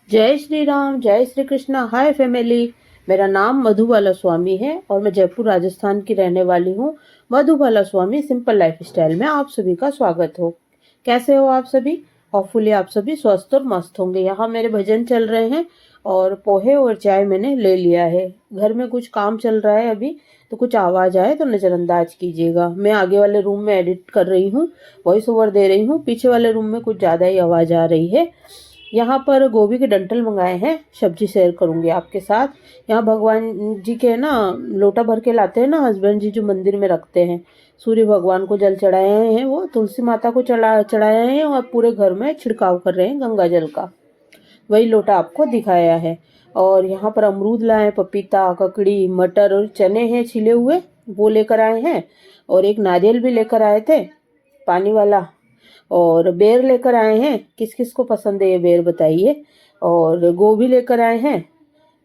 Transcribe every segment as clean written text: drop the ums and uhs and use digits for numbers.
जय श्री राम, जय श्री कृष्णा। हाय फैमिली, मेरा नाम मधुबाला स्वामी है और मैं जयपुर राजस्थान की रहने वाली हूँ। मधुबाला स्वामी सिंपल लाइफ स्टाइल में आप सभी का स्वागत हो। कैसे हो आप सभी? होपफुली आप सभी स्वस्थ और मस्त होंगे। यहाँ मेरे भजन चल रहे हैं और पोहे और चाय मैंने ले लिया है। घर में कुछ काम चल रहा है अभी, तो कुछ आवाज़ आए तो नज़रअंदाज कीजिएगा। मैं आगे वाले रूम में एडिट कर रही हूँ, वॉइस ओवर दे रही हूँ। पीछे वाले रूम में कुछ ज़्यादा ही आवाज़ आ रही है। यहाँ पर गोभी के डंठल मंगाए हैं, सब्जी शेयर करूंगी आपके साथ। यहाँ भगवान जी के ना लोटा भर के लाते हैं ना हस्बैंड जी, जो मंदिर में रखते हैं। सूर्य भगवान को जल चढ़ाए हैं, वो तुलसी माता को चढ़ाए हैं और पूरे घर में छिड़काव कर रहे हैं गंगा जल का। वही लोटा आपको दिखाया है। और यहाँ पर अमरूद लाए, पपीता, ककड़ी, मटर और चने हैं छिले हुए, वो लेकर आए हैं। और एक नारियल भी लेकर आए थे, पानी वाला। और बेर लेकर आए हैं। किस किस को पसंद है ये बेर बताइए। और गोभी लेकर आए हैं,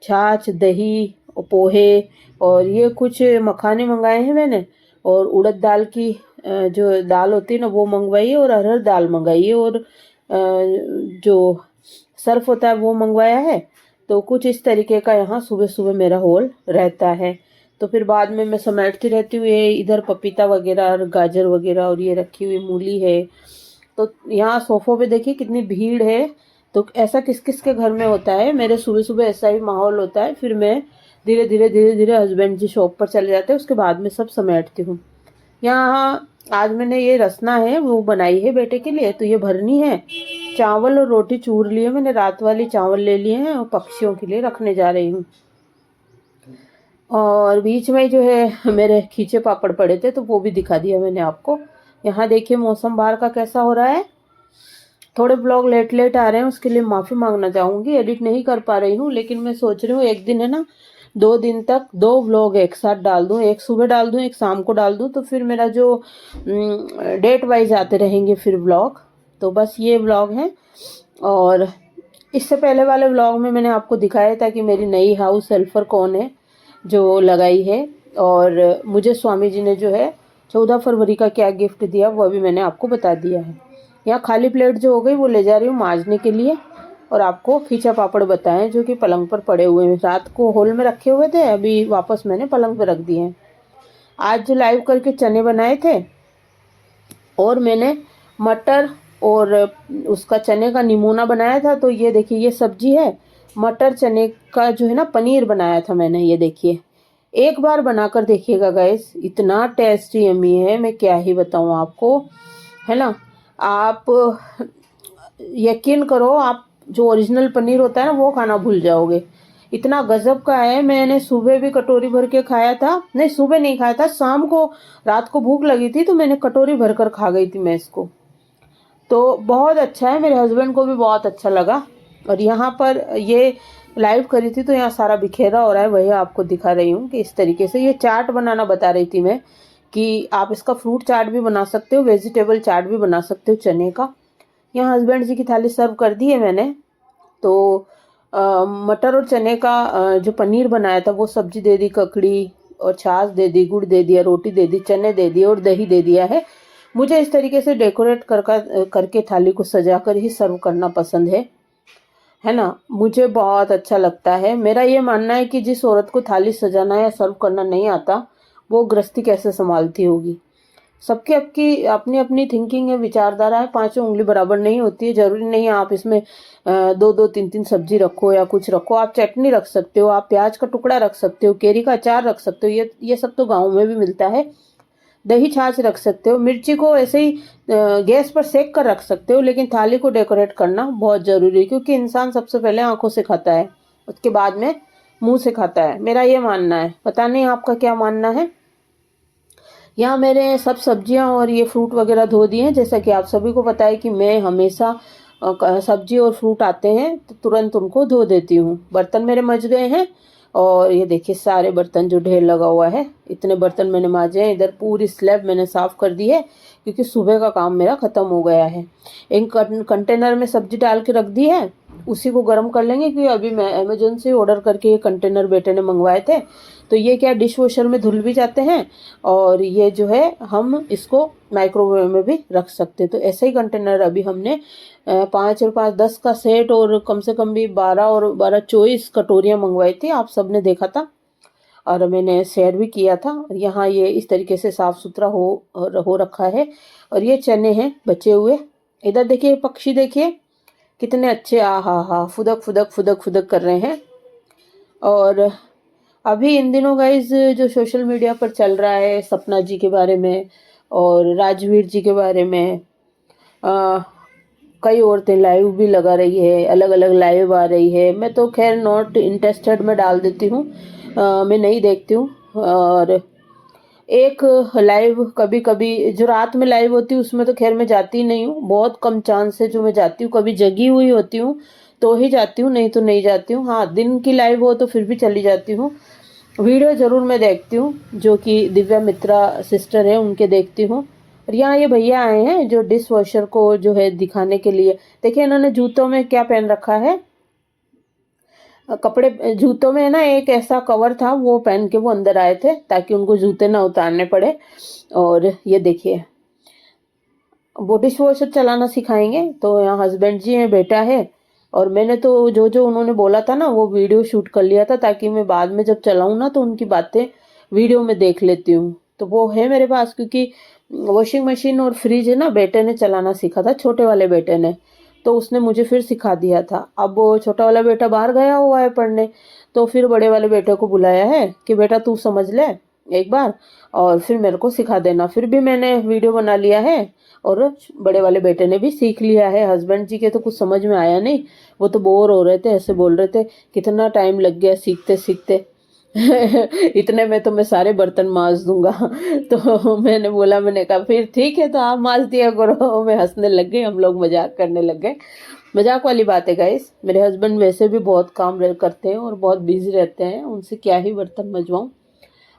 छाछ, दही और पोहे। और ये कुछ मखाने मंगाए हैं मैंने। और उड़द दाल की जो दाल होती है ना, वो मंगवाई है। और अरहर दाल मंगाई है। और जो सर्फ होता है वो मंगवाया है। तो कुछ इस तरीके का यहाँ सुबह सुबह मेरा होल रहता है। तो फिर बाद में मैं समेटती रहती हूँ। ये इधर पपीता वगैरह और गाजर वगैरह और ये रखी हुई मूली है। तो यहाँ सोफों पे देखिए कितनी भीड़ है। तो ऐसा किस किस के घर में होता है। मेरे सुबह सुबह ऐसा ही माहौल होता है। फिर मैं धीरे धीरे हस्बैंड जी शॉप पर चले जाते हैं, उसके बाद में सब समेटती हूँ। यहाँ आज मैंने ये रसना है वो बनाई है बेटे के लिए, तो ये भरनी है। चावल और रोटी चूर लिए मैंने, रात वाली चावल ले लिए हैं और पक्षियों के लिए रखने जा रही हूँ। और बीच में जो है मेरे खींचे पापड़ पड़े थे, तो वो भी दिखा दिया मैंने आपको। यहाँ देखिए मौसम बाहर का कैसा हो रहा है। थोड़े ब्लॉग लेट लेट आ रहे हैं, उसके लिए माफ़ी मांगना चाहूँगी। एडिट नहीं कर पा रही हूँ, लेकिन मैं सोच रही हूँ एक दिन है ना, 2 दिन तक 2 व्लॉग एक साथ डाल दूँ। एक सुबह डाल दूँ, एक शाम को डाल दूँ, तो फिर मेरा जो डेट वाइज आते रहेंगे फिर व्लॉग। तो बस ये व्लॉग है। और इससे पहले वाले व्लॉग में मैंने आपको दिखाया था कि मेरी नई हाउस हेल्पर कौन है जो लगाई है। और मुझे स्वामी जी ने जो है 14 फरवरी का क्या गिफ्ट दिया, वो अभी मैंने आपको बता दिया है। यहाँ खाली प्लेट जो हो गई वो ले जा रही हूँ मांजने के लिए। और आपको खींचा पापड़ बताएं जो कि पलंग पर पड़े हुए हैं। रात को हॉल में रखे हुए थे, अभी वापस मैंने पलंग पर रख दिए हैं। आज जो लाइव करके चने बनाए थे, और मैंने मटर और उसका चने का निमोना बनाया था। तो ये देखिए ये सब्जी है। मटर चने का जो है ना पनीर बनाया था मैंने। ये देखिए, एक बार बनाकर देखिएगा गाइस, इतना टेस्टी यम्मी है, मैं क्या ही बताऊँ आपको, है ना। आप यकीन करो, आप जो ओरिजिनल पनीर होता है ना वो खाना भूल जाओगे। इतना गजब का है। मैंने सुबह भी कटोरी भर के खाया था, नहीं सुबह नहीं खाया था, शाम को, रात को भूख लगी थी तो मैंने कटोरी भर कर खा गई थी मैं इसको। तो बहुत अच्छा है, मेरे हस्बैंड को भी बहुत अच्छा लगा। और यहाँ पर ये लाइव करी थी तो यहाँ सारा बिखेरा हो रहा है, वही आपको दिखा रही हूँ कि इस तरीके से ये चाट बनाना बता रही थी मैं, कि आप इसका फ्रूट चाट भी बना सकते हो, वेजिटेबल चाट भी बना सकते हो चने का। यहाँ हस्बैंड जी की थाली सर्व कर दी है मैंने। तो मटर और चने का जो पनीर बनाया था वो सब्जी दे दी, ककड़ी और छाछ दे दी, गुड़ दे दिया, रोटी दे दी, चने दे दिए और दही दे दिया है। मुझे इस तरीके से डेकोरेट करके थाली को सजाकर ही सर्व करना पसंद है ना। मुझे बहुत अच्छा लगता है। मेरा ये मानना है कि जिस औरत को थाली सजाना या सर्व करना नहीं आता, वो गृहस्थी कैसे संभालती होगी। सबकी आपकी अपनी अपनी थिंकिंग है, विचारधारा है। पांचों उंगली बराबर नहीं होती है। जरूरी नहीं है आप इसमें 2-2, 3-3 सब्जी रखो या कुछ रखो। आप चटनी रख सकते हो, आप प्याज का टुकड़ा रख सकते हो, केरी का अचार रख सकते हो, ये सब तो गाँव में भी मिलता है। दही छाछ रख सकते हो, मिर्ची को ऐसे ही गैस पर सेक कर रख सकते हो। लेकिन थाली को डेकोरेट करना बहुत जरूरी है, क्योंकि इंसान सबसे पहले आंखों से खाता है, उसके बाद में मुंह से खाता है। मेरा ये मानना है, पता नहीं आपका क्या मानना है। यहाँ मेरे सब सब्जियां और ये फ्रूट वगैरह धो दिए हैं। जैसा कि आप सभी को पता है कि मैं हमेशा सब्जी और फ्रूट आते हैं तो तुरंत उनको धो देती हूँ। बर्तन मेरे मज गए हैं। और ये देखिए सारे बर्तन जो ढेर लगा हुआ है, इतने बर्तन मैंने मांजे हैं। इधर पूरी स्लैब मैंने साफ कर दी है, क्योंकि सुबह का काम मेरा ख़त्म हो गया है। एक कंटेनर में सब्जी डाल के रख दी है उसी को गर्म कर लेंगे, क्योंकि अभी मैं अमेजोन से ऑर्डर करके ये कंटेनर बेटे ने मंगवाए थे। तो ये क्या डिश वॉशर में धुल भी जाते हैं, और ये जो है हम इसको माइक्रोवेव में भी रख सकते हैं। तो ऐसे ही कंटेनर अभी हमने 5 और 5 10 का सेट, और कम से कम भी 12 और 12 24 कटोरियाँ मंगवाई थी, आप सबने देखा था और मैंने शेयर भी किया था। और यहाँ ये इस तरीके से साफ़ सुथरा हो रखा है। और ये चने हैं बचे हुए। इधर देखिए पक्षी, देखिए कितने अच्छे, आ हा हा फुदक फुदक फुदक फुदक कर रहे हैं। और अभी इन दिनों गाइज जो सोशल मीडिया पर चल रहा है सपना जी के बारे में और राजवीर जी के बारे में, कई औरतें लाइव भी लगा रही है, अलग अलग लाइव आ रही है। मैं तो खैर नॉट इंटरेस्टेड में डाल देती हूँ, मैं नहीं देखती हूँ। और एक लाइव कभी कभी जो रात में लाइव होती है उसमें तो खैर मैं जाती नहीं हूँ, बहुत कम चांस है जो मैं जाती हूँ। कभी जगी हुई होती हूँ तो ही जाती हूँ, नहीं तो नहीं जाती हूँ। हाँ, दिन की लाइव हो तो फिर भी चली जाती हूँ। वीडियो ज़रूर मैं देखती हूँ, जो कि दिव्या मित्रा सिस्टर है उनके देखती हूँ। और यहाँ ये भैया आए हैं जो डिश वॉशर को जो है दिखाने के लिए। देखिए इन्होंने जूतों में क्या पहन रखा है, कपड़े, जूतों में है ना एक ऐसा कवर था, वो पहन के वो अंदर आए थे ताकि उनको जूते ना उतारने पड़े। और ये देखिए वो डिश वॉशर चलाना सिखाएंगे। तो यहाँ हस्बैंड जी हैं, बेटा है, और मैंने तो जो जो उन्होंने बोला था ना वो वीडियो शूट कर लिया था, ताकि मैं बाद में जब चलाऊँ ना तो उनकी बातें वीडियो में देख लेती हूँ। तो वो है मेरे पास, क्योंकि वॉशिंग मशीन और फ्रिज है ना बेटे ने चलाना सीखा था, छोटे वाले बेटे ने, तो उसने मुझे फिर सिखा दिया था। अब वो छोटा वाला बेटा बाहर गया हुआ है पढ़ने, तो फिर बड़े वाले बेटे को बुलाया है कि बेटा तू समझ ले एक बार और फिर मेरे को सिखा देना। फिर भी मैंने वीडियो बना लिया है और बड़े वाले बेटे ने भी सीख लिया है। हस्बैंड जी के तो कुछ समझ में आया नहीं, वो तो बोर हो रहे थे, ऐसे बोल रहे थे कितना टाइम लग गया सीखते सीखते। इतने में तो मैं सारे बर्तन मांज दूंगा। तो मैंने बोला, मैंने कहा फिर ठीक है तो आप मांज दिया करो। मैं हंसने लग गई, हम लोग मजाक करने लग गए। मजाक वाली बात है गाइस, मेरे हस्बैंड वैसे भी बहुत काम करते हैं और बहुत बिजी रहते हैं, उनसे क्या ही बर्तन मजवाऊँ।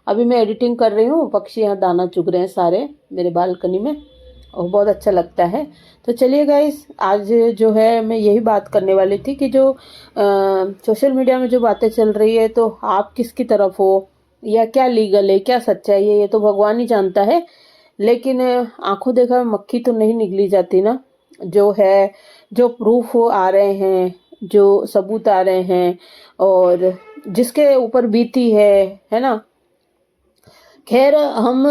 अभी मैं एडिटिंग कर रही हूँ, पक्षी यहाँ दाना चुग रहे हैं सारे मेरे बालकनी में, और बहुत अच्छा लगता है। तो चलिए गाइस, आज जो है मैं यही बात करने वाली थी कि जो सोशल मीडिया में जो बातें चल रही है, तो आप किसकी तरफ हो, या क्या लीगल है क्या सच्चाई है, ये तो भगवान ही जानता है। लेकिन आंखों देखा मक्खी तो नहीं निकली जाती ना। जो है, जो प्रूफ आ रहे हैं, जो सबूत आ रहे हैं, और जिसके ऊपर बीती है ना। खैर हम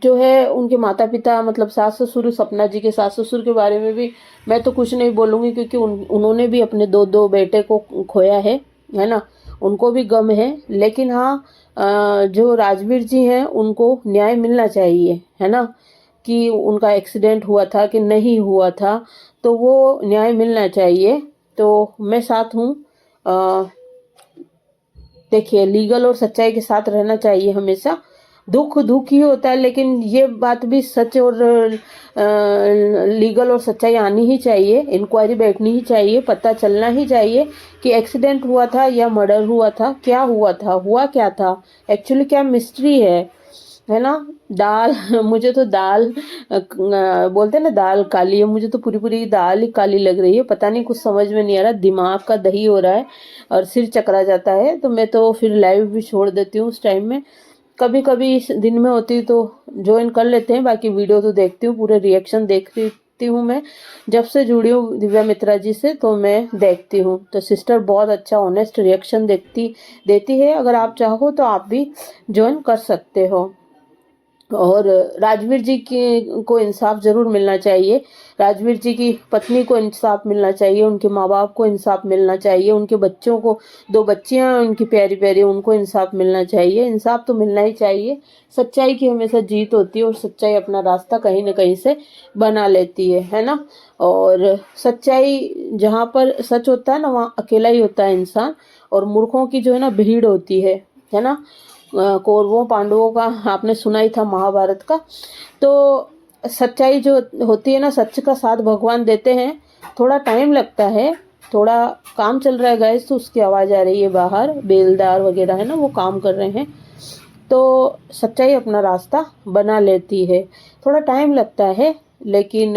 जो है उनके माता पिता, मतलब सास ससुर, सपना जी के सास ससुर के बारे में भी मैं तो कुछ नहीं बोलूँगी, क्योंकि उन्होंने भी अपने दो बेटे को खोया है ना, उनको भी गम है। लेकिन हाँ, जो राजवीर जी हैं उनको न्याय मिलना चाहिए, है ना, कि उनका एक्सीडेंट हुआ था कि नहीं हुआ था, तो वो न्याय मिलना चाहिए। तो मैं साथ हूँ। देखिए, लीगल और सच्चाई के साथ रहना चाहिए हमेशा। दुख दुख ही होता है, लेकिन ये बात भी सच और लीगल और सच्चाई आनी ही चाहिए, इंक्वायरी बैठनी ही चाहिए, पता चलना ही चाहिए कि एक्सीडेंट हुआ था या मर्डर हुआ था, क्या हुआ था, हुआ क्या था, एक्चुअली क्या मिस्ट्री है ना। दाल मुझे तो दाल बोलते हैं ना, दाल काली है, मुझे तो पूरी पूरी दाल ही काली लग रही है। पता नहीं, कुछ समझ में नहीं आ रहा, दिमाग का दही हो रहा है और सिर चकरा जाता है। तो मैं तो फिर लाइव भी छोड़ देती हूँ उस टाइम में। कभी कभी दिन में होती तो ज्वाइन कर लेते हैं, बाकी वीडियो तो देखती हूँ, पूरे रिएक्शन देखती हूँ मैं। जब से जुड़ी हूँ दिव्या मित्रा जी से तो मैं देखती हूँ। तो सिस्टर बहुत अच्छा ऑनेस्ट रिएक्शन देती है। अगर आप चाहो तो आप भी ज्वाइन कर सकते हो। और राजवीर जी को इंसाफ जरूर मिलना चाहिए, राजवीर जी की पत्नी को इंसाफ मिलना चाहिए, उनके माँ बाप को इंसाफ मिलना चाहिए, उनके बच्चों को, 2 बच्चियां हैं उनकी प्यारी प्यारी, उनको इंसाफ मिलना चाहिए। इंसाफ तो मिलना ही चाहिए। सच्चाई की हमेशा जीत होती है और सच्चाई अपना रास्ता कहीं ना कहीं से बना लेती है ना। और सच्चाई, जहाँ पर सच होता है ना वहाँ अकेला ही होता है इंसान, और मूर्खों की जो है ना भीड़ होती है ना। कौरवों पांडवों का आपने सुना ही था, महाभारत का। तो सच्चाई जो होती है ना, सच का साथ भगवान देते हैं। थोड़ा टाइम लगता है, थोड़ा काम चल रहा है गैस, तो उसकी आवाज़ आ रही है बाहर, बेलदार वगैरह है ना वो काम कर रहे हैं। तो सच्चाई अपना रास्ता बना लेती है, थोड़ा टाइम लगता है, लेकिन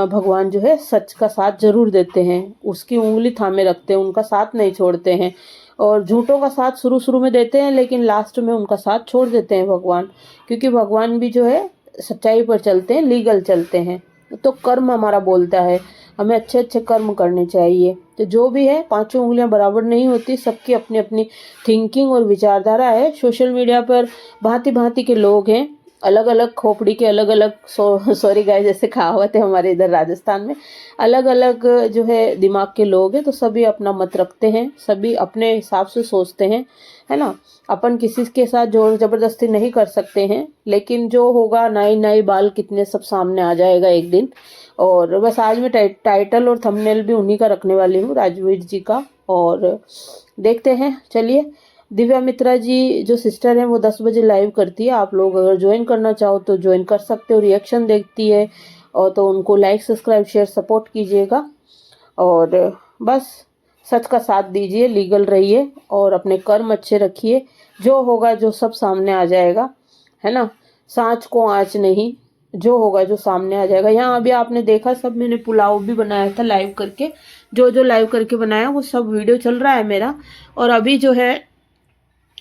भगवान जो है सच का साथ जरूर देते हैं, उसकी उंगली थामे रखते हैं, उनका साथ नहीं छोड़ते हैं। और झूठों का साथ शुरू शुरू में देते हैं, लेकिन लास्ट में उनका साथ छोड़ देते हैं भगवान, क्योंकि भगवान भी जो है सच्चाई पर चलते हैं, लीगल चलते हैं। तो कर्म हमारा बोलता है, हमें अच्छे अच्छे कर्म करने चाहिए। तो जो भी है, पांचों उंगलियां बराबर नहीं होती, सबकी अपनी अपनी थिंकिंग और विचारधारा है। सोशल मीडिया पर भांति भांति के लोग हैं, अलग अलग खोपड़ी के अलग अलग सॉरी गाइस, जैसे कहावत है हमारे इधर राजस्थान में, अलग अलग जो है दिमाग के लोग हैं। तो सभी अपना मत रखते हैं, सभी अपने हिसाब से सोचते हैं, है ना। अपन किसी के साथ जोर जबरदस्ती नहीं कर सकते हैं, लेकिन जो होगा नाई नाई बाल कितने सब सामने आ जाएगा एक दिन। और बस आज मैं टाइटल और थंबनेल भी उन्हीं का रखने वाली हूँ, राजवीर जी का। और देखते हैं, चलिए। दिव्या मित्रा जी जो सिस्टर हैं वो 10 बजे लाइव करती है, आप लोग अगर ज्वाइन करना चाहो तो ज्वाइन कर सकते हो। रिएक्शन देखती है, और तो उनको लाइक सब्सक्राइब शेयर सपोर्ट कीजिएगा। और बस सच का साथ दीजिए, लीगल रहिए और अपने कर्म अच्छे रखिए। जो होगा जो सब सामने आ जाएगा, है ना। सांच को आंच नहीं, जो होगा जो सामने आ जाएगा। यहाँ अभी आपने देखा, सब मैंने पुलाव भी बनाया था लाइव करके, जो जो लाइव करके बनाया वो सब वीडियो चल रहा है मेरा। और अभी जो है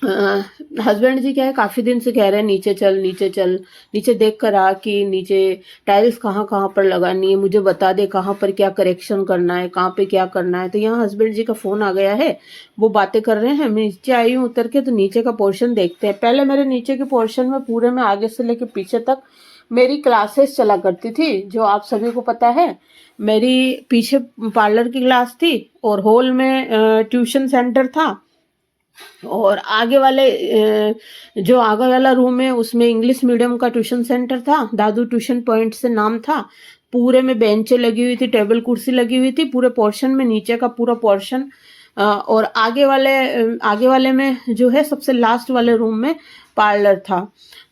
हस्बैंड जी क्या है, काफी दिन से कह रहे हैं नीचे चल नीचे चल, नीचे देख कर आ कि नीचे टाइल्स कहाँ कहाँ पर लगानी है, मुझे बता दे कहाँ पर क्या करेक्शन करना है, कहाँ पे क्या करना है। तो यहाँ हस्बैंड जी का फोन आ गया है, वो बातें कर रहे हैं। मैं नीचे आई हूँ उतर के, तो नीचे का पोर्शन देखते हैं। पहले मेरे नीचे के पोर्शन में पूरे में आगे से लेके पीछे तक मेरी क्लासेस चला करती थी, जो आप सभी को पता है। मेरी पीछे पार्लर की क्लास थी, और हॉल में ट्यूशन सेंटर था, और आगे वाले जो आगे वाला रूम है उसमें इंग्लिश मीडियम का ट्यूशन सेंटर था, दादू ट्यूशन पॉइंट से नाम था। पूरे में बेंचें लगी हुई थी, टेबल कुर्सी लगी हुई थी पूरे पोर्शन में, नीचे का पूरा पोर्शन। और आगे वाले में जो है सबसे लास्ट वाले रूम में पार्लर था।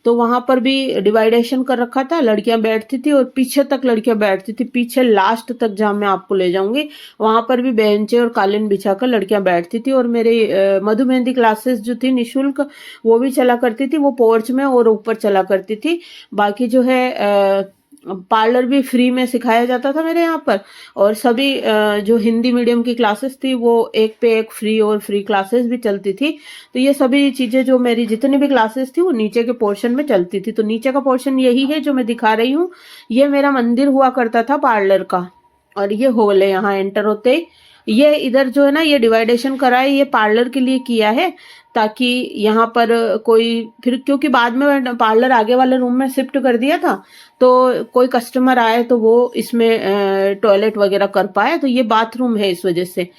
तो वहां पर भी डिवाइडेशन कर रखा था, लड़कियां बैठती थी और पीछे तक लड़कियां बैठती थी, पीछे लास्ट तक जहां मैं आपको ले जाऊंगी वहां पर भी बेंचे और कालीन बिछाकर लड़कियां बैठती थी। और मेरी मधु मेहंदी क्लासेस जो थी निशुल्क, वो भी चला करती थी, वो पोर्च में और ऊपर चला करती थी। बाकी जो है पार्लर भी फ्री में सिखाया जाता था मेरे यहाँ पर। और सभी जो हिंदी मीडियम की क्लासेस थी वो एक पे एक फ्री, और फ्री क्लासेस भी चलती थी। तो ये सभी चीजें जो मेरी जितनी भी क्लासेस थी वो नीचे के पोर्शन में चलती थी। तो नीचे का पोर्शन यही है जो मैं दिखा रही हूँ, ये मेरा मंदिर हुआ करता था पार्लर का। और ये हॉल है, यहाँ एंटर होते ही ये इधर जो है ना, ये डिवाइडेशन करा है, ये पार्लर के लिए किया है, ताकि यहाँ पर कोई फिर, क्योंकि बाद में पार्लर आगे वाले रूम में शिफ्ट कर दिया था, तो कोई कस्टमर आए तो वो इसमें टॉयलेट वगैरह कर पाए। तो ये बाथरूम है इस वजह से।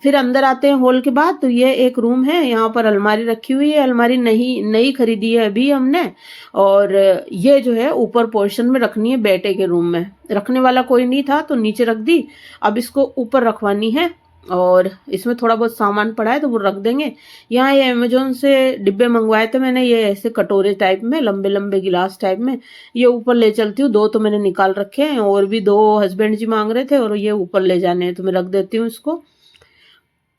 फिर अंदर आते हैं हॉल के बाद, तो ये एक रूम है, यहाँ पर अलमारी रखी हुई है, अलमारी नई खरीदी है अभी हमने। और ये जो है ऊपर पोर्शन में रखनी है, बेटे के रूम में रखने वाला कोई नहीं था तो नीचे रख दी, अब इसको ऊपर रखवानी है। और इसमें थोड़ा बहुत सामान पड़ा है तो वो रख देंगे। यहाँ ये अमेजोन से डिब्बे मंगवाए थे मैंने, ये ऐसे कटोरे टाइप में, लंबे लंबे गिलास टाइप में, ये ऊपर ले चलती हूँ। 2 तो मैंने निकाल रखे हैं, और भी 2 हस्बैंड जी मांग रहे थे, और ये ऊपर ले जाने हैं, तो मैं रख देती हूँ इसको।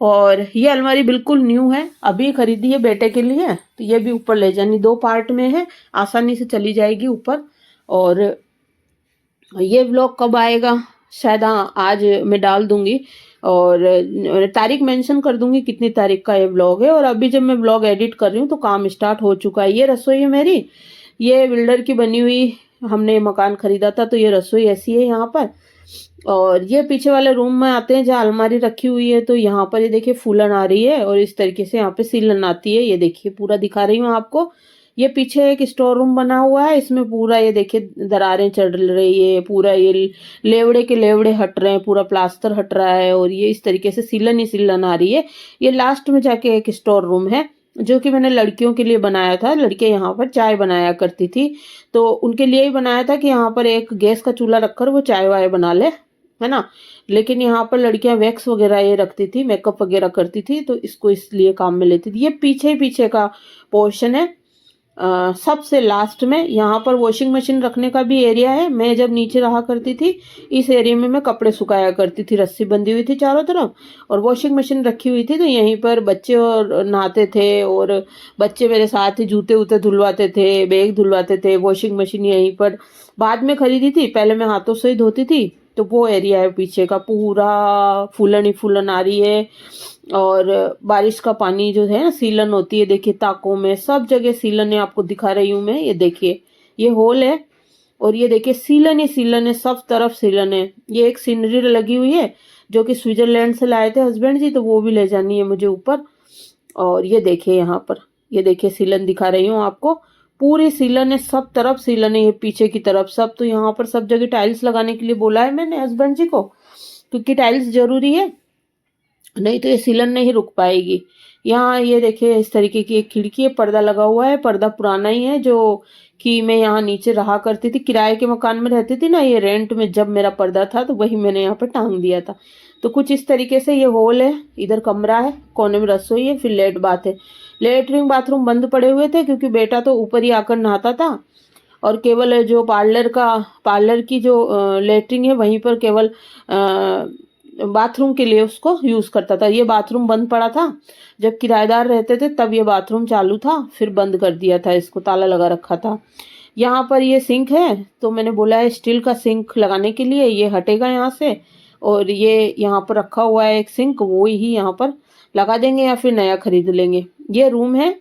और ये अलमारी बिल्कुल न्यू है, अभी खरीदी है बेटे के लिए, तो ये भी ऊपर ले जानी, 2 पार्ट में है, आसानी से चली जाएगी ऊपर। और ये व्लॉग कब आएगा, शायद हाँ आज मैं डाल दूंगी, और तारीख मेंशन कर दूंगी कितनी तारीख का ये व्लॉग है। और अभी जब मैं व्लॉग एडिट कर रही हूँ तो काम स्टार्ट हो चुका है। ये रसोई है मेरी, ये बिल्डर की बनी हुई, हमने मकान खरीदा था तो ये रसोई ऐसी है यहाँ पर। और ये पीछे वाले रूम में आते हैं जहाँ अलमारी रखी हुई है, तो यहाँ पर ये देखिए फूलन आ रही है, और इस तरीके से यहाँ पे सीलन आती है। ये देखिए पूरा दिखा रही हूँ आपको। ये पीछे एक स्टोर रूम बना हुआ है, इसमें पूरा ये देखिए दरारें चढ़ रही है, पूरा ये लेवड़े के लेवड़े हट रहे हैं, पूरा प्लास्टर हट रहा है, और ये इस तरीके से सीलन ही सीलन आ रही है। ये लास्ट में जाके एक स्टोर रूम है जो कि मैंने लड़कियों के लिए बनाया था, लड़कियां यहाँ पर चाय बनाया करती थी, तो उनके लिए ही बनाया था कि यहाँ पर एक गैस का चूल्हा रखकर वो चाय वाय बना ले, है ना। लेकिन यहाँ पर लड़कियां वैक्स वगैरह ये रखती थी, मेकअप वगैरह करती थी, तो इसको इसलिए काम में लेती थी। ये पीछे पीछे का पोर्शन है, सबसे लास्ट में यहाँ पर वॉशिंग मशीन रखने का भी एरिया है। मैं जब नीचे रहा करती थी इस एरिया में मैं कपड़े सुखाया करती थी, रस्सी बंधी हुई थी चारों तरफ और वॉशिंग मशीन रखी हुई थी। तो यहीं पर बच्चे और नहाते थे और बच्चे मेरे साथ ही जूते वूते धुलवाते थे, बैग धुलवाते थे। वॉशिंग मशीन यहीं पर बाद में खरीदी थी, पहले मैं हाथों से ही धोती थी। तो वो एरिया है पीछे का, पूरा फूलन ही फूलन आ रही है। और बारिश का पानी जो है ना, सीलन होती है, देखिए ताकों में सब जगह सीलन है। आपको दिखा रही हूँ मैं, ये देखिए ये होल है और ये देखिए सीलन ही सीलन है, सब तरफ सीलन है। ये एक सीनरी लगी हुई है जो कि स्विट्जरलैंड से लाए थे हस्बैंड जी, तो वो भी ले जानी है मुझे ऊपर। और ये देखिए यहाँ पर, ये देखिए सीलन दिखा रही हूँ आपको, पूरी सीलन है, सब तरफ सीलन है, ये पीछे की तरफ सब। तो यहाँ पर सब जगह टाइल्स लगाने के लिए बोला है मैंने हस्बैंड जी को, क्योंकि टाइल्स जरूरी है, नहीं तो ये सीलन नहीं रुक पाएगी। यहाँ ये देखिए इस तरीके की एक खिड़की है, पर्दा लगा हुआ है। पर्दा पुराना ही है, जो कि मैं यहाँ नीचे रहा करती थी, किराए के मकान में रहती थी ना, ये रेंट में जब मेरा पर्दा था तो वही मैंने यहाँ पर टांग दिया था। तो कुछ इस तरीके से ये हॉल है, इधर कमरा है, कोने में रसोई है, फिर लेट बाथ है। लेटरिन बाथरूम बंद पड़े हुए थे क्योंकि बेटा तो ऊपर ही आकर नहाता था और केवल जो पार्लर की जो लेटरिन है वहीं पर केवल बाथरूम के लिए उसको यूज करता था। ये बाथरूम बंद पड़ा था, जब किराएदार रहते थे तब ये बाथरूम चालू था, फिर बंद कर दिया था, इसको ताला लगा रखा था। यहाँ पर ये सिंक है, तो मैंने बोला है स्टील का सिंक लगाने के लिए, ये हटेगा यहाँ से। और ये यहाँ पर रखा हुआ है एक सिंक, वो ही यहाँ पर लगा देंगे या फिर नया खरीद लेंगे। ये रूम है,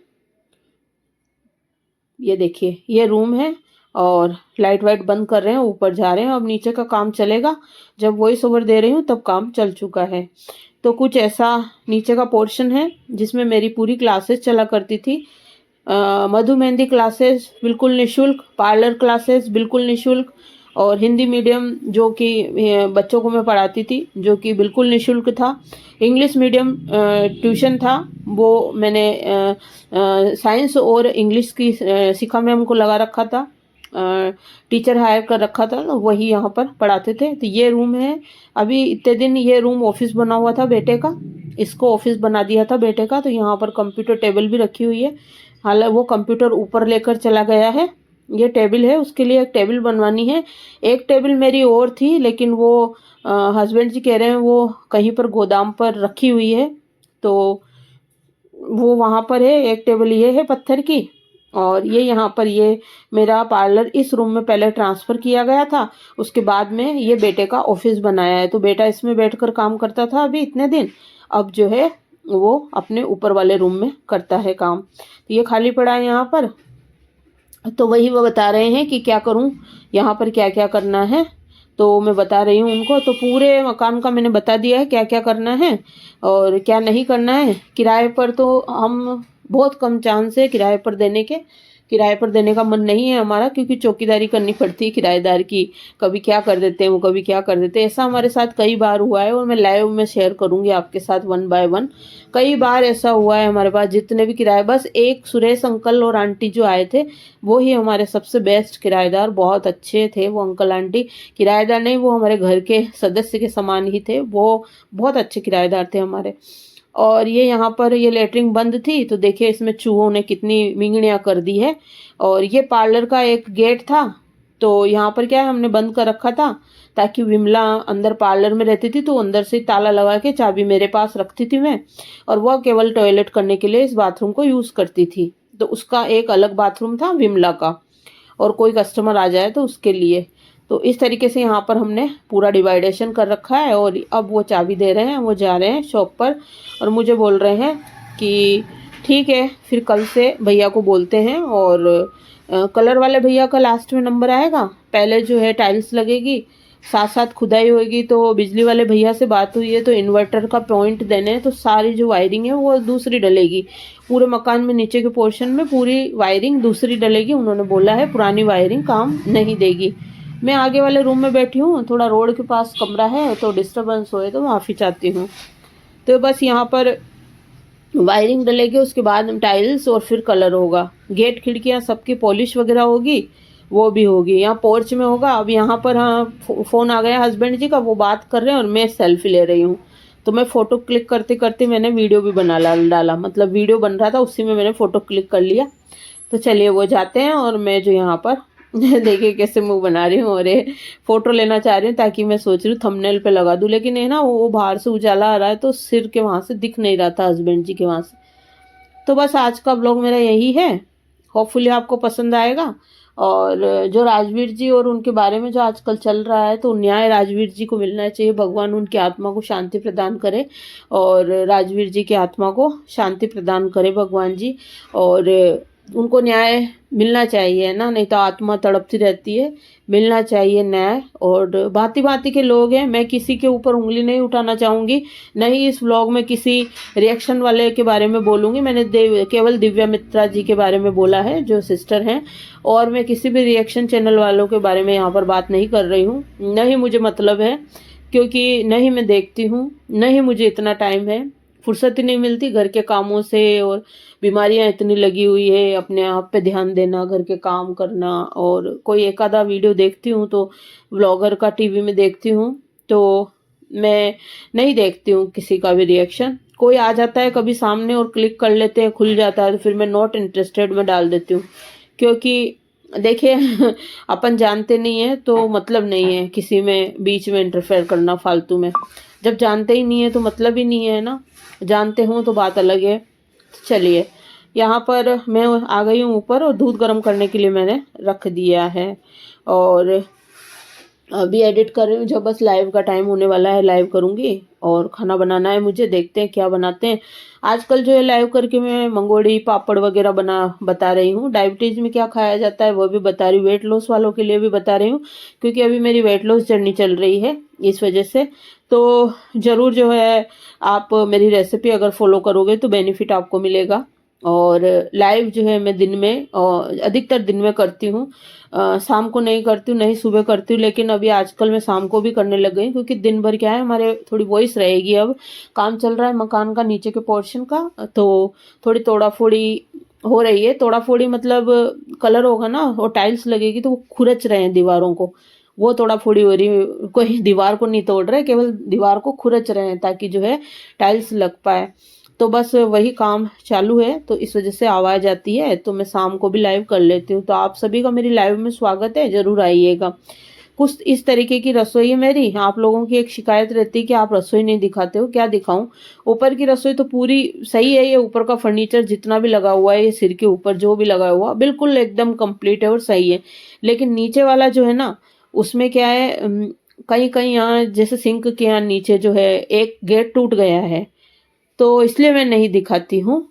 ये देखिए ये रूम है। और लाइट वाइट बंद कर रहे हैं, ऊपर जा रहे हैं, अब नीचे का काम चलेगा। जब वॉइस ओवर दे रही हूँ तब काम चल चुका है। तो कुछ ऐसा नीचे का पोर्शन है जिसमें मेरी पूरी क्लासेस चला करती थी। मधु मेहंदी क्लासेस बिल्कुल निशुल्क, पार्लर क्लासेस बिल्कुल निशुल्क, और हिंदी मीडियम जो कि बच्चों को मैं पढ़ाती थी जो कि बिल्कुल निशुल्क था। इंग्लिश मीडियम ट्यूशन था, वो मैंने साइंस और इंग्लिश की शिखा मैम को लगा रखा था, टीचर हायर कर रखा था, तो वही यहाँ पर पढ़ाते थे। तो ये रूम है, अभी इतने दिन ये रूम ऑफिस बना हुआ था बेटे का, इसको ऑफिस बना दिया था बेटे का। तो यहाँ पर कंप्यूटर टेबल भी रखी हुई है, हालांकि वो कंप्यूटर ऊपर लेकर चला गया है। ये टेबल है, उसके लिए एक टेबल बनवानी है। एक टेबल मेरी और थी लेकिन वो हस्बैंड जी कह रहे हैं वो कहीं पर गोदाम पर रखी हुई है, तो वो वहाँ पर है। एक टेबल ये है पत्थर की, और ये यहाँ पर ये मेरा पार्लर इस रूम में पहले ट्रांसफ़र किया गया था, उसके बाद में ये बेटे का ऑफिस बनाया है। तो बेटा इसमें बैठकर काम करता था अभी इतने दिन, अब जो है वो अपने ऊपर वाले रूम में करता है काम। तो ये खाली पड़ा है यहाँ पर, तो वही वो बता रहे हैं कि क्या करूं, यहाँ पर क्या क्या करना है। तो मैं बता रही हूँ उनको, तो पूरे मकान का मैंने बता दिया है क्या क्या करना है और क्या नहीं करना है। किराए पर तो हम बहुत कम चांस है किराए पर देने के, किराए पर देने का मन नहीं है हमारा, क्योंकि चौकीदारी करनी पड़ती है किराएदार की। कभी क्या कर देते हैं वो, कभी क्या कर देते हैं, ऐसा हमारे साथ कई बार हुआ है। और मैं लाइव में शेयर करूंगी आपके साथ 1 बाय 1। कई बार ऐसा हुआ है हमारे पास, जितने भी किराए, बस एक सुरेश अंकल और आंटी जो आए थे वो ही हमारे सबसे बेस्ट किराएदार, बहुत अच्छे थे वो अंकल आंटी। किराएदार नहीं, वो हमारे घर के सदस्य के समान ही थे, वो बहुत अच्छे किराएदार थे हमारे। और ये यहाँ पर ये लेटरिन बंद थी, तो देखिए इसमें चूहों ने कितनी मिंगनियाँ कर दी है। और ये पार्लर का एक गेट था, तो यहाँ पर क्या है हमने बंद कर रखा था ताकि विमला अंदर पार्लर में रहती थी, तो अंदर से ताला लगा के चाबी मेरे पास रखती थी मैं, और वह केवल टॉयलेट करने के लिए इस बाथरूम को यूज़ करती थी। तो उसका एक अलग बाथरूम था विमला का, और कोई कस्टमर आ जाए तो उसके लिए। तो इस तरीके से यहाँ पर हमने पूरा डिवाइडेशन कर रखा है। और अब वो चाबी दे रहे हैं, वो जा रहे हैं शॉप पर और मुझे बोल रहे हैं कि ठीक है फिर कल से भैया को बोलते हैं। और कलर वाले भैया का लास्ट में नंबर आएगा, पहले जो है टाइल्स लगेगी, साथ साथ खुदाई होगी। तो बिजली वाले भैया से बात हुई है, तो इन्वर्टर का पॉइंट देने हैं, तो सारी जो वायरिंग है वो दूसरी डलेगी। पूरे मकान में नीचे के पोर्शन में पूरी वायरिंग दूसरी डलेगी, उन्होंने बोला है पुरानी वायरिंग काम नहीं देगी। मैं आगे वाले रूम में बैठी हूँ, थोड़ा रोड के पास कमरा है तो डिस्टर्बेंस होए तो माफ़ी चाहती हूँ। तो बस यहाँ पर वायरिंग डलेगी, उसके बाद टाइल्स और फिर कलर होगा, गेट खिड़कियाँ सबकी पॉलिश वगैरह होगी, वो भी होगी। यहाँ पोर्च में होगा। अब यहाँ पर हाँ फ़ोन आ गया हस्बैंड जी का, वो बात कर रहे हैं और मैं सेल्फी ले रही हूँ। तो मैं फ़ोटो क्लिक करते करते मैंने वीडियो भी बना डाला, मतलब वीडियो बन रहा था उसी में मैंने फ़ोटो क्लिक कर लिया। तो चलिए वो जाते हैं, और मैं जो यहाँ पर देखिए कैसे मुंह बना रही हूँ, और ये फोटो लेना चाह रही हूँ ताकि मैं सोच रही हूँ थंबनेल पे लगा दूँ, लेकिन ये ना वो बाहर से उजाला आ रहा है तो सिर के वहां से दिख नहीं रहा था हस्बैंड जी के वहां से। तो बस आज का ब्लॉग मेरा यही है, होपफुली आपको पसंद आएगा। और जो राजवीर जी और उनके बारे में जो आजकल चल रहा है, तो न्याय राजवीर जी को मिलना चाहिए, भगवान उनकी आत्मा को शांति प्रदान करे, और राजवीर जी की आत्मा को शांति प्रदान करे भगवान जी। और उनको न्याय मिलना चाहिए ना, नहीं तो आत्मा तड़पती रहती है। मिलना चाहिए न्याय। और भांति भांति के लोग हैं, मैं किसी के ऊपर उंगली नहीं उठाना चाहूँगी, नहीं इस व्लॉग में किसी रिएक्शन वाले के बारे में बोलूँगी। मैंने केवल दिव्या मित्रा जी के बारे में बोला है, जो सिस्टर हैं, और मैं किसी भी रिएक्शन चैनल वालों के बारे में यहाँ पर बात नहीं कर रही हूँ, नहीं मुझे मतलब है, क्योंकि नहीं मैं देखती हूँ, नहीं मुझे इतना टाइम है, फुर्सत ही नहीं मिलती घर के कामों से, और बीमारियां इतनी लगी हुई है, अपने आप पे ध्यान देना, घर के काम करना। और कोई एक आधा वीडियो देखती हूँ तो व्लॉगर का टीवी में देखती हूँ, तो मैं नहीं देखती हूँ किसी का भी रिएक्शन। कोई आ जाता है कभी सामने और क्लिक कर लेते हैं, खुल जाता है, तो फिर मैं नॉट इंटरेस्टेड में डाल देती हूँ। क्योंकि देखिए अपन जानते नहीं है तो मतलब नहीं है किसी में बीच में इंटरफेयर करना फालतू में। जब जानते ही नहीं है तो मतलब ही नहीं है ना, जानते हो तो बात अलग है। चलिए यहाँ पर मैं आ गई हूँ ऊपर, और दूध गर्म करने के लिए मैंने रख दिया है, और अभी एडिट कर रही हूँ। जब बस लाइव का टाइम होने वाला है लाइव करूँगी, और खाना बनाना है मुझे, देखते हैं क्या बनाते हैं। आजकल जो है लाइव करके मैं मंगोड़ी पापड़ वगैरह बता रही हूँ, डायबिटीज़ में क्या खाया जाता है वो भी बता रही हूँ, वेट लॉस वालों के लिए भी बता रही हूँ, क्योंकि अभी मेरी वेट लॉस जर्नी चल रही है इस वजह से। तो ज़रूर जो है आप मेरी रेसिपी अगर फॉलो करोगे तो बेनिफिट आपको मिलेगा। और लाइव जो है मैं दिन में, अधिकतर दिन में करती हूँ, शाम को नहीं करती हूँ, नहीं सुबह करती हूँ, लेकिन अभी आजकल मैं शाम को भी करने लग गई, क्योंकि दिन भर क्या है हमारे थोड़ी वॉइस रहेगी। अब काम चल रहा है मकान का नीचे के पोर्शन का, तो थोड़ी तोड़ा फोड़ी हो रही है। तोड़ा फोड़ी मतलब कलर होगा ना और टाइल्स लगेगी तो वो खुरच रहे हैं दीवारों को, वो तोड़ा फोड़ी हो रही है। कोई दीवार को नहीं तोड़ रहे, केवल दीवार को खुरच रहे हैं ताकि जो है टाइल्स लग पाए। तो बस वही काम चालू है, तो इस वजह से आवाज़ आती है। तो मैं शाम को भी लाइव कर लेती हूँ। तो आप सभी का मेरी लाइव में स्वागत है, ज़रूर आइएगा। कुछ इस तरीके की रसोई है मेरी। आप लोगों की एक शिकायत रहती है कि आप रसोई नहीं दिखाते हो, क्या दिखाऊं? ऊपर की रसोई तो पूरी सही है, ये ऊपर का फर्नीचर जितना भी लगा हुआ है, ये सिर के ऊपर जो भी लगा हुआ बिल्कुल एकदम कंप्लीट है और सही है। लेकिन नीचे वाला जो है ना, उसमें क्या है, कहीं कहीं यहाँ जैसे सिंक के यहाँ नीचे जो है एक गेट टूट गया है, तो इसलिए मैं नहीं दिखाती हूँ।